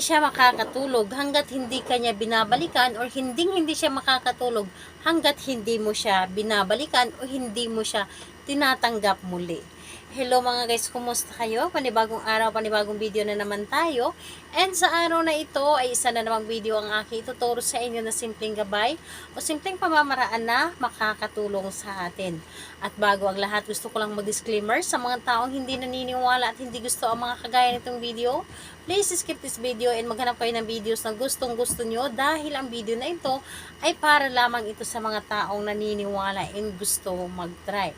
siya makakatulog hanggat hindi kanya binabalikan, or hindi siya makakatulog hanggat hindi mo siya binabalikan o hindi mo siya tinatanggap muli. Hello mga guys, kumusta kayo? Panibagong araw, panibagong video na naman tayo. And sa araw na ito ay isa na namang video ang aking ituturo sa inyo na simpleng gabay o simpleng pamamaraan na makakatulong sa atin. At bago ang lahat, gusto ko lang mag-disclaimer sa mga taong hindi naniniwala at hindi gusto ang mga kagaya nitong video. Please skip this video and maghanap kayo ng videos na gustong gusto nyo, dahil ang video na ito ay para lamang ito sa mga taong naniniwala and gusto mag-try.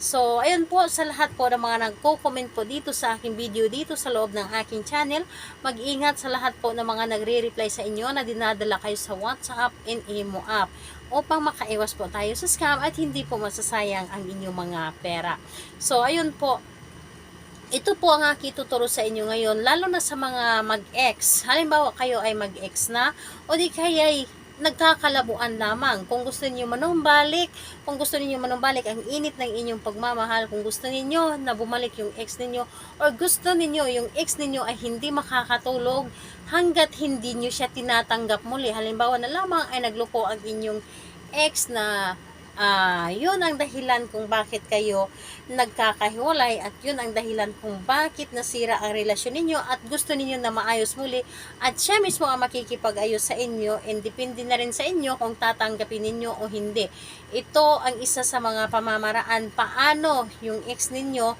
So, ayun po sa lahat po ng mga nagko-comment po dito sa aking video dito sa loob ng aking channel. Mag-ingat sa lahat po ng mga nagre-reply sa inyo na dinadala kayo sa WhatsApp and Imo app upang makaiwas po tayo sa scam at hindi po masasayang ang inyong mga pera. So, ayun po. Ito po ang aking tuturo sa inyo ngayon, lalo na sa mga mag-ex. Halimbawa kayo ay mag-ex na o di kaya ay nagkakalabuan lamang. Kung gusto niyo manumbalik, kung gusto niyo manumbalik ang init ng inyong pagmamahal, kung gusto niyo na bumalik yung ex ninyo, or gusto niyo yung ex ninyo ay hindi makakatulog hanggat hindi niyo siya tinatanggap muli. Halimbawa na lamang ay nagloko ang inyong ex na yun ang dahilan kung bakit kayo nagkakahiwalay, at yun ang dahilan kung bakit nasira ang relasyon ninyo at gusto ninyo na maayos muli, at siya mismo ang makikipag-ayos sa inyo, and depende na rin sa inyo kung tatanggapin ninyo o hindi. Ito ang isa sa mga pamamaraan paano yung ex ninyo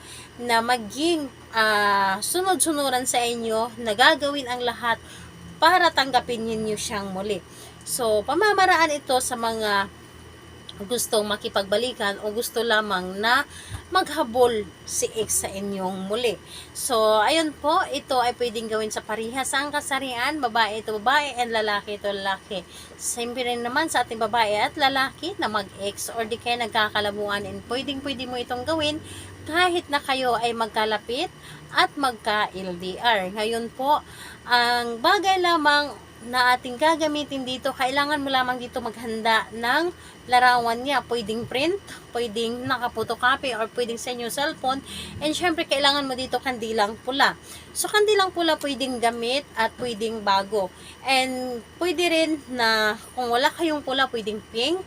na maging sunod-sunuran sa inyo, na gagawin ang lahat para tanggapin ninyo siyang muli. So, pamamaraan ito sa mga gustong makipagbalikan o gusto lamang na maghabol si ex sa inyong muli. So, ayun po, ito ay pwedeng gawin sa parehas ang kasarian, babae ito babae and lalaki ito lalaki. Siyempre rin naman sa ating babae at lalaki na mag-ex or di kaya nagkakalabuan, and pwede mo itong gawin kahit na kayo ay magkalapit at magka-LDR. Ngayon po, ang bagay lamang na ating gagamitin dito, kailangan mo lamang dito maghanda ng larawan niya. Pwedeng print, pwedeng nakapotocopy, or pwedeng sa inyong cellphone. And syempre, kailangan mo dito kandilang pula. So, kandilang pula pwedeng gamit at pwedeng bago. And pwede rin na kung wala kayong pula, pwedeng pink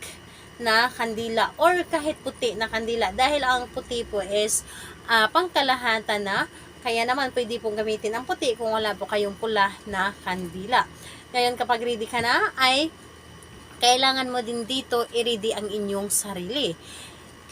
na kandila or kahit puti na kandila. Dahil ang puti po is pangkalahatan na. Kaya naman, pwede pong gamitin ang puti kung wala po kayong pula na kandila. Ngayon, kapag ready ka na, ay kailangan mo din dito i-ready ang inyong sarili.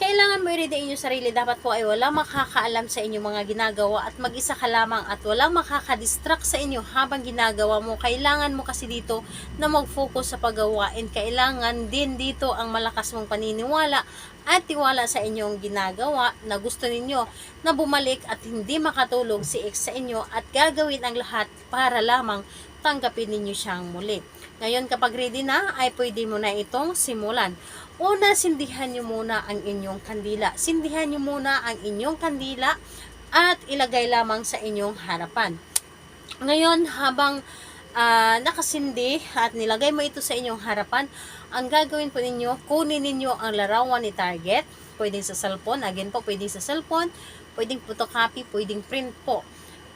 Kailangan mo i-ready ang inyong sarili. Dapat po ay walang makakaalam sa inyong mga ginagawa at mag-isa ka lamang, at walang makakadistract sa inyo habang ginagawa mo. Kailangan mo kasi dito na mag-focus sa paggawa, and kailangan din dito ang malakas mong paniniwala at tiwala sa inyong ginagawa na gusto ninyo na bumalik at hindi makatulog si ex sa inyo, at gagawin ang lahat para lamang tanggapin ninyo siyang muli. Ngayon, kapag ready na, ay pwede mo na itong simulan. Una, sindihan nyo muna ang inyong kandila. Sindihan nyo muna ang inyong kandila at ilagay lamang sa inyong harapan. Ngayon, habang nakasindi at nilagay mo ito sa inyong harapan, ang gagawin po ninyo, kunin ninyo ang larawan ni target. Pwedeng sa cellphone, again po, pwedeng sa cellphone, pwedeng photocopy, pwedeng print po.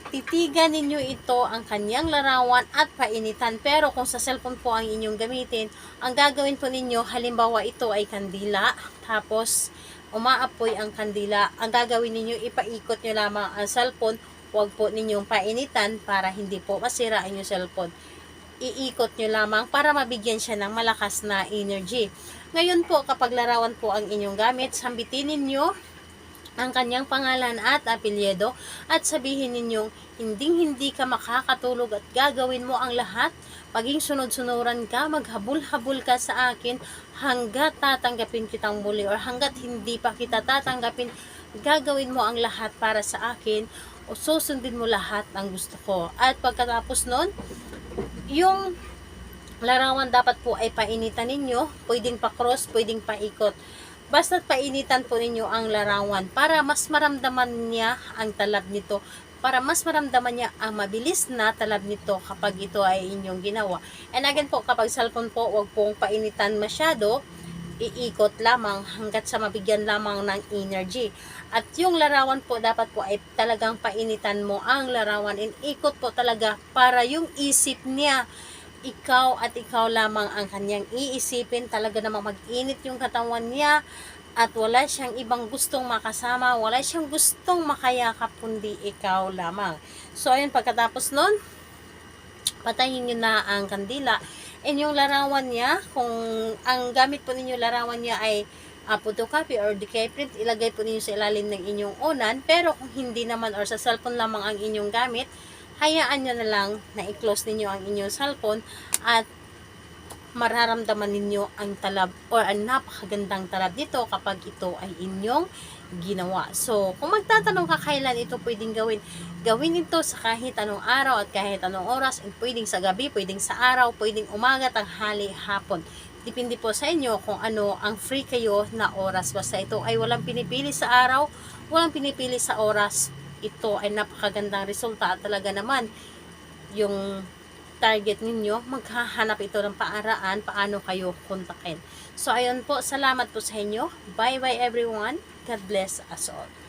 Titigan ninyo ito ang kanyang larawan at painitan. Pero kung sa cellphone po ang inyong gamitin, ang gagawin po ninyo, halimbawa ito ay kandila, tapos umaapoy ang kandila, ang gagawin ninyo, ipaikot nyo lamang ang cellphone. Huwag po ninyong painitan para hindi po masira ang inyong cellphone. Iikot nyo lamang para mabigyan siya ng malakas na energy. Ngayon po, kapag larawan po ang inyong gamit, sambitin ninyo ang kanyang pangalan at apelyido at sabihin ninyong hindi ka makakatulog at gagawin mo ang lahat, paging sunod-sunuran ka, maghabol-habol ka sa akin hanggat tatanggapin kitang muli, or hanggat hindi pa kita tatanggapin, gagawin mo ang lahat para sa akin o susundin mo lahat ng gusto ko. At pagkatapos nun, yung larawan dapat po ay painitan ninyo, pwedeng pa-cross, pwedeng paikot. Basta't painitan po ninyo ang larawan para mas maramdaman niya ang talab nito, para mas maramdaman niya ang mabilis na talab nito kapag ito ay inyong ginawa. And again po, kapag cellphone po, huwag pong painitan masyado, iikot lamang hanggat sa mabigyan lamang ng energy. At yung larawan po, dapat po ay talagang painitan mo ang larawan, and ikot po talaga para yung isip niya, ikaw at ikaw lamang ang kanyang iisipin. Talaga namang mag-init yung katawan niya at wala siyang ibang gustong makasama, wala siyang gustong makayakap kundi ikaw lamang. So ayun, pagkatapos nun, patayin nyo na ang kandila. And yung larawan niya, kung ang gamit po ninyo larawan niya ay photocopy or decay print, ilagay po ninyo sa ilalim ng inyong unan. Pero kung hindi naman or sa cellphone lamang ang inyong gamit, hayaan nyo na lang na i-close ninyo ang inyong cellphone at mararamdaman ninyo ang talab or ang napakagandang talab dito kapag ito ay inyong ginawa. So, kung magtatanong ka kailan ito pwedeng gawin, gawin ito sa kahit anong araw at kahit anong oras, and pwedeng sa gabi, pwedeng sa araw, pwedeng umaga, tanghali, hapon. Depende po sa inyo kung ano ang free kayo na oras. Basta ito ay walang pinipili sa araw, walang pinipili sa oras. Ito ay napakagandang resulta at talaga naman yung target ninyo, maghahanap ito ng paaraan paano kayo kontakin. So, ayun po, salamat po sa inyo. Bye-bye everyone. God bless us all.